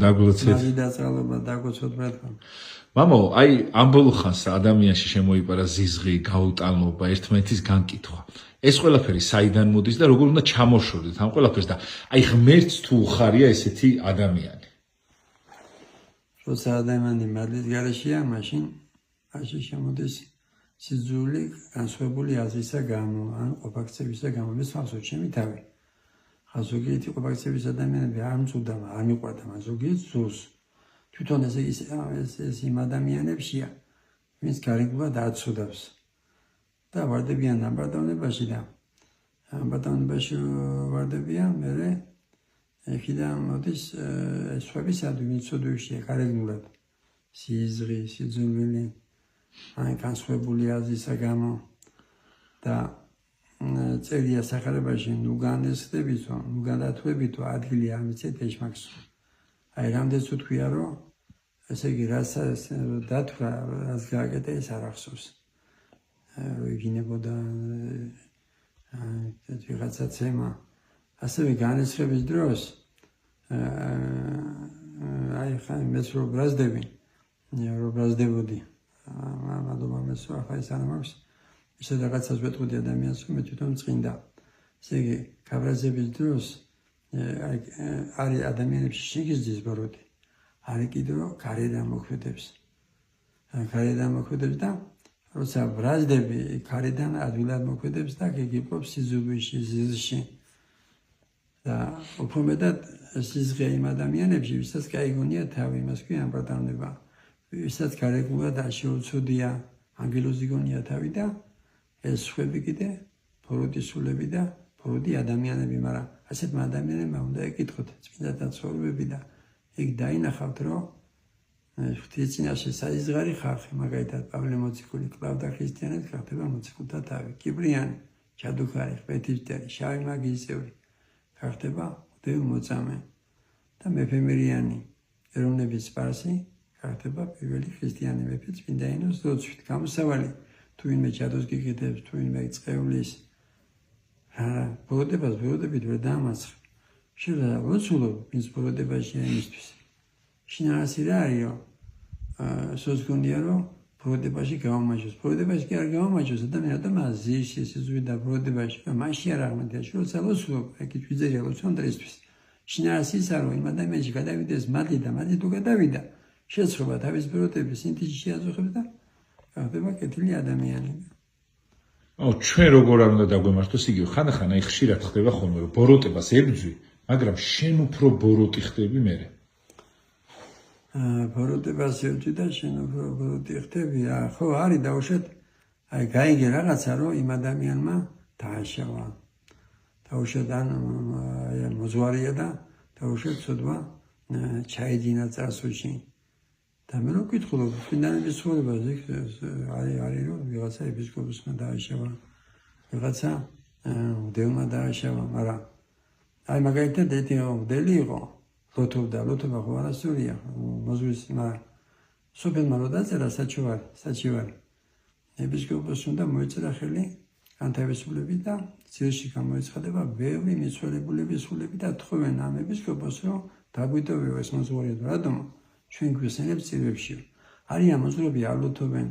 დაგლოცეთ. მაგი დაწყალობა დაგოცოთ რა თქმა უნდა. მამო, აი ამ ბოლო ხანს ადამიანში შემოიპარა ზიზღი, გაუტანლობა, ერთმანეთის განკითხვა. ეს ყველაფერი საიდან მოდის და როგორ უნდა ჩამოშორდეთ ამ ყველაფერს და აი ღმერთს თუ უხარია ესეთი ადამიანი. როცა ადამიანი მადლის გარეშეა, მაშინ შემოდის სიძული განსხვავებული აზრისა გამო, ან ყოფაქცევისა გამო. მე სამსო ჩემი თავი. ზოგიერთი ყოფაქცევის ადამიანები არ მწუდამა, არ მიყვარდა, მაგრამ ზოგიერთ ზურს. თვითონ ეს იმ ადამიანებშია, ვინც გარეგნულად არ ცუდავს. და ვარდებიან ამბატონებაში და ამბატონებაში ვარდებიან, მერე ეხიდან მოდის სხვებისადმი, ვინც ცუდვიშია გარეგნულად. სიზღი, სიძულვილი, ან განსხვავებული აზრისა გამო და წერია სახარებაში ნუ განესდებითო, ნუ გადათვლებითო ადგილი არ მიცეთ ეშმაკს. აი რამდენიც თქვია რომ ესე იგი რაც დათვრა, რაც გააკეთა ეს არ ახსოვს. ვიგინებოდა ვიღაცა ცემა. ასევე განესხების დროს აი ხან მეც რო ბრაზდები, რო ბრაზდებოდი. მადლობა მეც რო ახლა ის არ მაქვს. ისე რაღაცას ვეტყოდი ადამიანს, რომ მე თვითონ წინდა. ესე იგი, გაბრაზების დროს არის ადამიანებში შეგიძლიათ ბოროტი. არის კიდევ რომ გარედან მოქმედებს. გარედან მოქმედებს და როცა ბრაზდები, გარედან ადვილად მოქმედებს და გიგიბრობს სიზულვიში, ზიზში. და უფრო მეტად სიზღე იმ ადამიანებში, ვისაც გაიგონია თავი, იმას ქვია ამბატონება. ვისაც გარეგნულად არ შეუცოდია, ანგელოზი გონია თავი და ეს სხვები კიდე ბოროტისულები და ბოროტი ადამიანები, მაგრამ ასეთმა ადამიანებმა უნდა ეკითხოთ წმინდათა ცხოვრებები და იქ დაინახავთ, რომ ღვთის წინაშე საიზღარი ხალხი, მაგალითად პავლე მოციქული კლავდა ქრისტიანად გახდება მოციქულთა თავი, კიბრიანი, ჩადუქარი, ღვთისმტერი, შავი მაგიის წევრი გახდება ღვთის მოწამე და მეფე მერიანი ეროვნების სპარსი გახდება პირველი ქრისტიანი მეფე წმინდა ენოს ლოცვით. გამოსავალი თუ ვინმე ჩადოს გიგეთებს, თუ ვინმე წყევლის ბოროტებას ბოროტებით ვერ დაამარცხა. შეიძლება ლოცულობ, ვინც ბოროტებაშია იმისთვის. შინაარსი რა არის, რომ სოძგონია, რომ ბოროტებაში გავამაჯოს. ბოროტებაში კი არ გავამაჯოს, ადამიანი რატომ ზიში სიზვიდა ბოროტებაში, მაშინ არ აღმოჩნდა, რომ ლოცულობ, ეგ ვიძერია ლოცვანდრისთვის. შინაარსი ისა, რომ იმ ადამიანში გადავიდეს მადლი და მადლი თუ გადავიდა, შეცხრობა თავის ბოროტების ინტიში შეაძოხებს და გახდება კეთილი ადამიანი. ჩვენ როგორ არ უნდა დაგვემართოს იგივე ხანდახან აი ხშირად ხდება ხოლმე რომ ბოროტებას ებძვი, მაგრამ შენ უფრო ბოროტი ხდები მერე. ბოროტებას ებძვი და შენ უფრო ბოროტი ხდები, ხო არის დაუშვათ აი გაიგე რაღაცა რომ იმ ადამიანმა დააშავა. დაუშვათ ან მოძვარია და დაუშვათ ცოდვა ჩაიძინა წარსულში. და მე რო ვკითხულობ წმინდანების ცხოვრებაზე, არის რომ ვიღაცა ეპისკოპოსმა დააშავა, ვიღაცა მღვდელმა დააშავა, მაგრამ აი მაგალითად ერთი მღვდელი იყო, ლოთობა ხო არასწორია, მოზღვის, მაგრამ სოფელმა რო დაწერა საჩივარი, ეპისკოპოსს უნდა მოეწერა ხელი განთავისუფლებით და ძილში გამოეცხადება ბევრი მიცვალებულების ხულები და თხოვენ ამ ეპისკოპოსს, რომ დაგვიტოვიო ეს მოძღვარია, რატომ? ჩვენ გვესენებს წირვებშიო. არიან მოძღვრები არ ლოთობენ,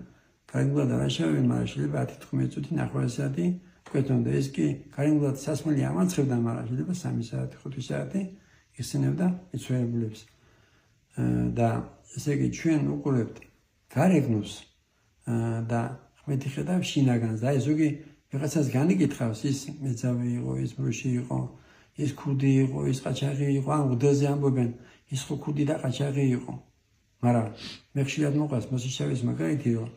გარეგნულად არ აშავებენ, მაგრამ შეიძლება 10-15 წუთი 9 საათი გვეთონ და ეს კი გარეგნულად სასმელი ამარცხებდა, მაგრამ შეიძლება 3 საათი, 5 საათი იხსენებდა მიცვალებულებს. და ესე იგი ჩვენ უყურებთ გარეგნოს და ხმეთი ხედავს შინაგანს და აი ზოგი ვიღაცას განიკითხავს, ის მეძავი იყო, ის მრუში იყო, ის ქურდი იყო, ის ყაჩაღი იყო, ან მღვდელზე ამბობენ, ის ხო ქურდი და ყაჩაღი იყო. მაგრამ მე ხშირად მოყვას მოსიშავის მაგალითი, რომ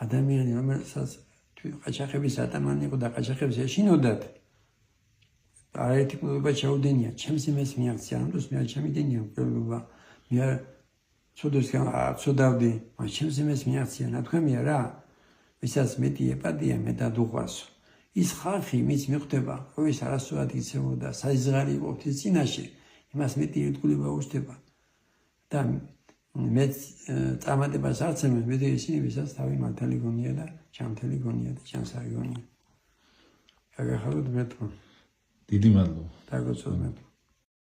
ადამიანი რომელსაც ყაჩაღების ატამანი იყო და ყაჩაღებს ეშინოდათ, არაერთი მკვლელობა ჩაუდენია, ჩემს იმეს მიაღწია, ამდროს მე არ ჩამიდენია მკვლელობა, მე არ ცოდავდი, მაგრამ ჩემს იმეს მიაღწია, ნათქვამია რა, ვისაც მეტი ეპატია, მეტად უყვარსო. ის ხალხი, ვინც მიხვდება, რომ ის არასწორად იქცეოდა, საიზღარი იყო ღვთის წინაშე, იმას მეტი ერთგულება უჩნდება და მე წამატებას არ ცემენ, მე ისინი ვისაც თავი მართალი გონია და ჩამთელი გონია და ჩამსარი გონია. გაგახაროთ მეთქო. დიდი მადლობა. დაგოცოთ მეთქო.